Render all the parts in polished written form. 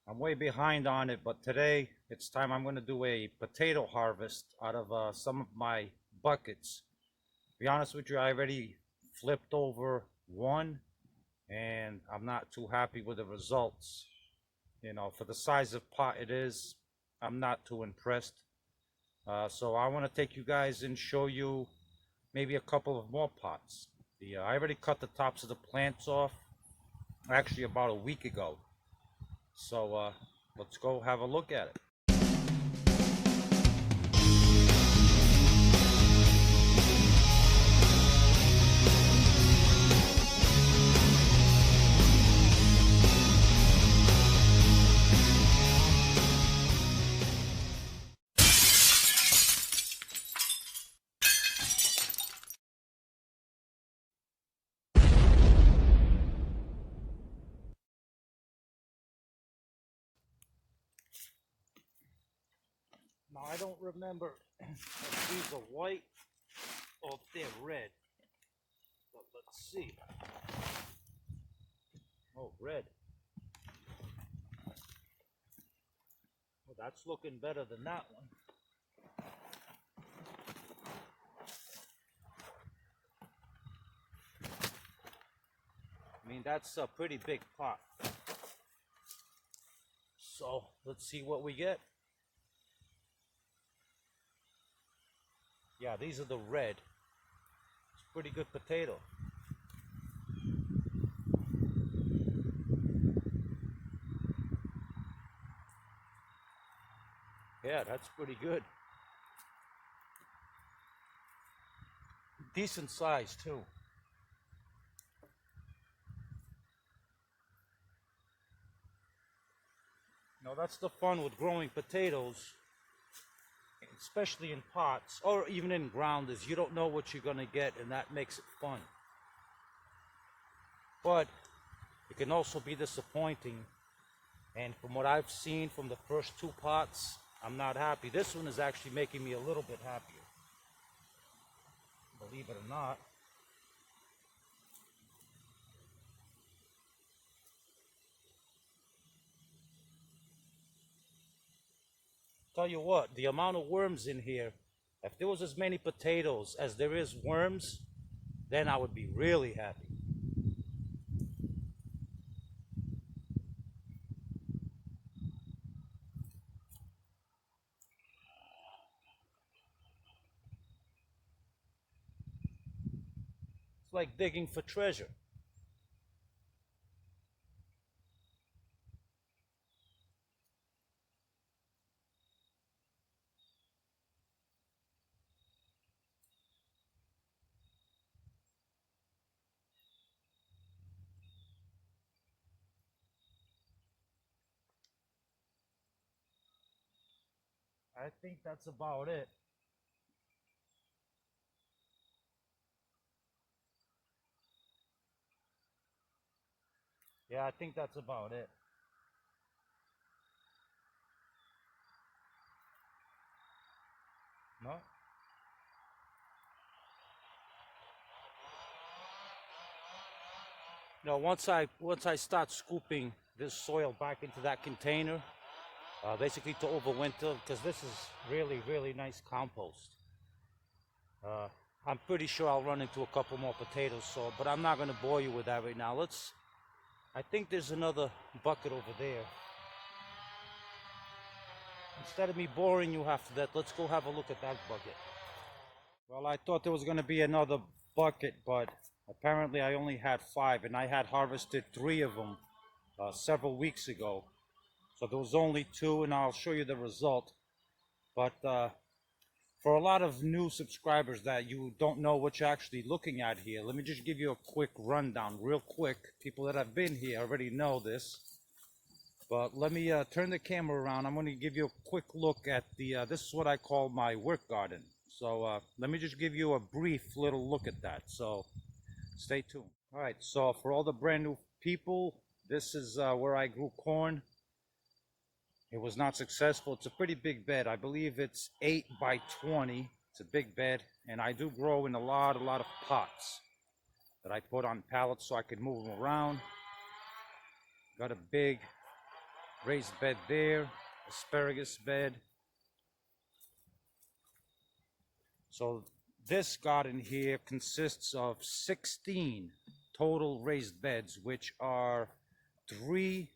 I'm way behind on it, but today it's time. I'm going to do a potato harvest out of some of my buckets. To be honest with you, I already flipped over one, and I'm not too happy with the results. You know, for the size of pot it is, I'm not too impressed. So I want to take you guys and show you maybe a couple of more pots. I already cut the tops of the plants off, actually about a week ago. So let's go have a look at it. Now I don't remember if these are white or if they're red, but let's see. Oh, red. Well, that's looking better than that one. I mean, that's a pretty big pot. So let's see what we get. Yeah, these are the red. It's a pretty good potato. Yeah, that's pretty good. Decent size too. Now that's the fun with growing potatoes, especially in pots or even in ground, is you don't know what you're gonna get, and that makes it fun. But it can also be disappointing, and from what I've seen from the first two pots, I'm not happy. This one is actually making me a little bit happier, believe it or not. Tell you what, the amount of worms in here, if there was as many potatoes as there is worms, then I would be really happy. It's like digging for treasure. I think that's about it. Yeah, I think that's about it. No? No, once I start scooping this soil back into that container, basically to overwinter, because this is really nice compost. Uh, I'm pretty sure I'll run into a couple more potatoes, so but I'm not gonna bore you with that right now. I think there's another bucket over there. Instead of me boring you after that, let's go have a look at that bucket. Well, I thought there was gonna be another bucket, but apparently I only had 5, and I had harvested 3 of them several weeks ago. So there was only 2, and I'll show you the result. But for a lot of new subscribers that you don't know what you're actually looking at here, let me just give you a quick rundown, real quick. People that have been here already know this. But let me turn the camera around. I'm going to give you a quick look at this is what I call my work garden. So let me just give you a brief little look at that. So stay tuned. All right, so for all the brand new people, this is where I grew corn. It was not successful. It's a pretty big bed. I believe it's 8 by 20. It's a big bed, and I do grow in a lot of pots that I put on pallets so I could move them around. Got a big Raised bed there, asparagus bed. So this garden here consists of 16 total raised beds, which are 3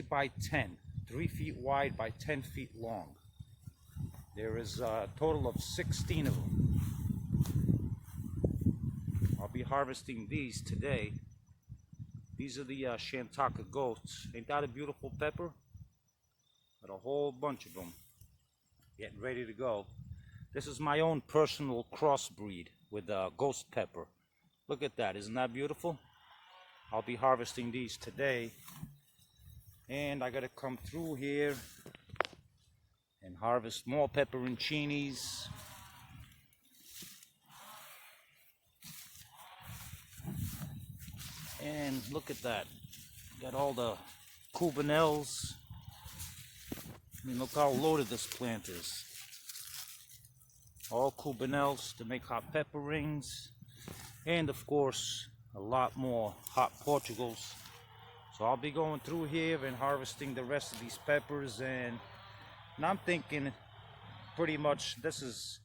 by 10, 3 feet wide by 10 feet long. There is a total of 16 of them. I'll be harvesting these today. These are the Shantaka Ghosts. Ain't that a beautiful pepper? Got a whole bunch of them getting ready to go. This is my own personal crossbreed with ghost pepper. Look at that, isn't that beautiful? I'll be harvesting these today. And I gotta come through here and harvest more pepperoncinis. And look at that. Got all the Cubanelles. I mean, look how loaded this plant is. All Cubanelles to make hot pepper rings. And of course, a lot more hot Portugals. So I'll be going through here and harvesting the rest of these peppers. And I'm thinking pretty much this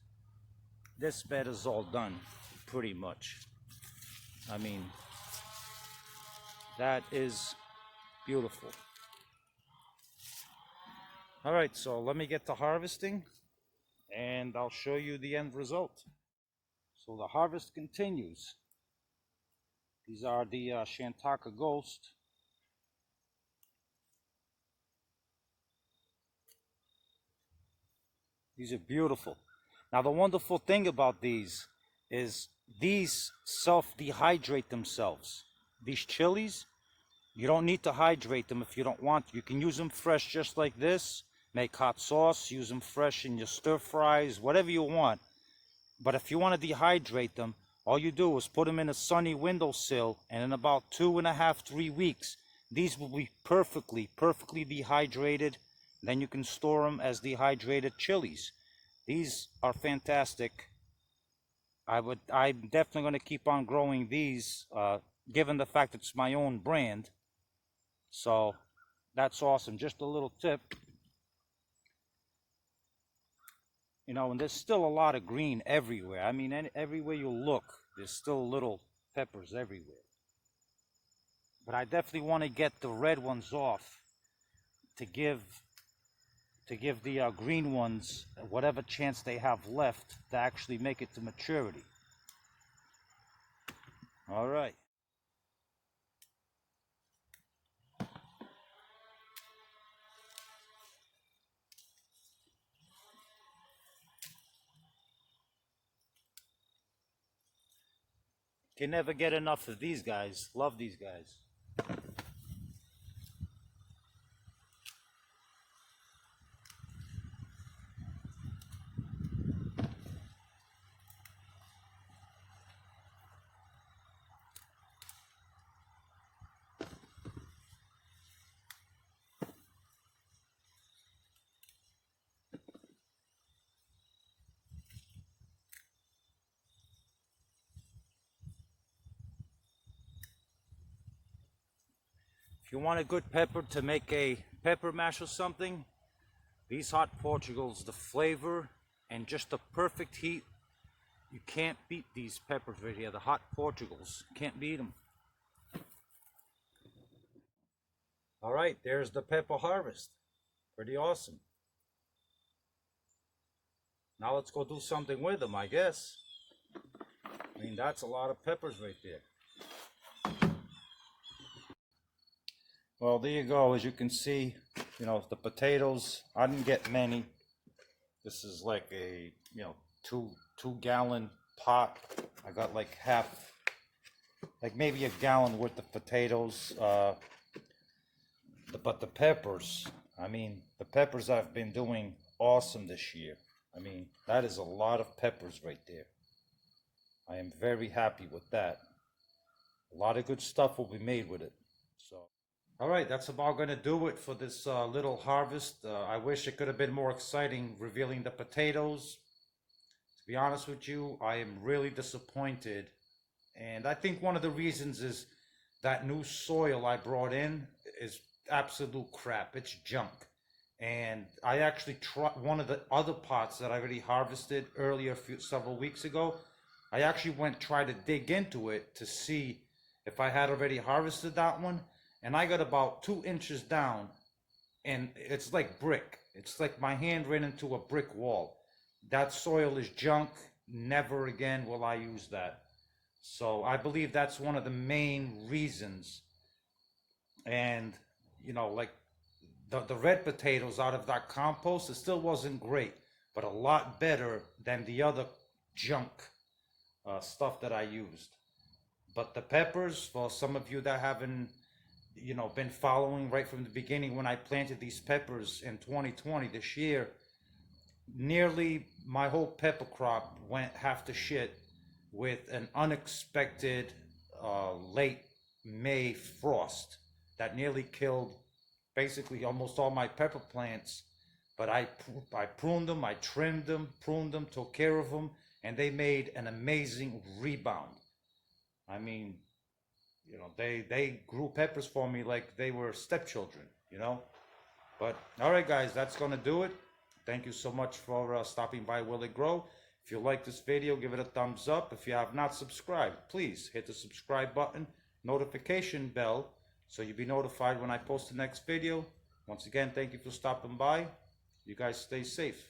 bed is all done, pretty much. I mean, that is beautiful. All right, so let me get to harvesting and I'll show you the end result. So the harvest continues. These are the Shantaka Ghost. These are beautiful. Now the wonderful thing about these is these self-dehydrate themselves. These chilies, you don't need to hydrate them if you don't want to. You can use them fresh just like this. Make hot sauce, use them fresh in your stir fries, whatever you want. But if you want to dehydrate them, all you do is put them in a sunny windowsill, and in about 2.5 to 3 weeks, these will be perfectly dehydrated. Then you can store them as dehydrated chilies. These are fantastic. I'm definitely going to keep on growing these, given the fact it's my own brand. So that's awesome. Just a little tip. You know, and there's still a lot of green everywhere. I mean, everywhere you look, there's still little peppers everywhere. But I definitely want to get the red ones off to give the green ones whatever chance they have left to actually make it to maturity. All right. Can never get enough of these guys. Love these guys. If you want a good pepper to make a pepper mash or something, these hot Portugals, the flavor and just the perfect heat, you can't beat these peppers right here. The hot Portugals, can't beat them. All right, there's the pepper harvest. Pretty awesome. Now let's go do something with them, I guess. I mean, that's a lot of peppers right there. Well, there you go. As you can see, you know, the potatoes, I didn't get many. This is like a, you know, two gallon pot. I got like half, like maybe a gallon worth of potatoes. But the peppers, I mean, the peppers have been doing awesome this year. I mean, that is a lot of peppers right there. I am very happy with that. A lot of good stuff will be made with it. So, all right, that's about going to do it for this little harvest. I wish it could have been more exciting revealing the potatoes. To be honest with you, I am really disappointed. And I think one of the reasons is that new soil I brought in is absolute crap. It's junk. And I actually tried one of the other pots that I already harvested earlier, several weeks ago. I actually went try to dig into it to see if I had already harvested that one, and I got about 2 inches down, and it's like brick. It's like my hand ran into a brick wall. That soil is junk. Never again will I use that. So I believe that's one of the main reasons. And like the red potatoes out of that compost, it still wasn't great, but a lot better than the other junk stuff that I used. But the peppers, for some of you that haven't, been following right from the beginning when I planted these peppers in 2020, this year, nearly my whole pepper crop went half to shit with an unexpected late May frost that nearly killed basically almost all my pepper plants. But I pruned them, I trimmed them, pruned them, took care of them, and they made an amazing rebound. I mean, they grew peppers for me like they were stepchildren. But all right, guys, that's gonna do it. Thank you so much for stopping by Will It Grow. If you like this video, give it a thumbs up. If you have not subscribed, please hit the subscribe button, notification bell, so you'll be notified when I post the next video. Once again, thank you for stopping by. You guys stay safe.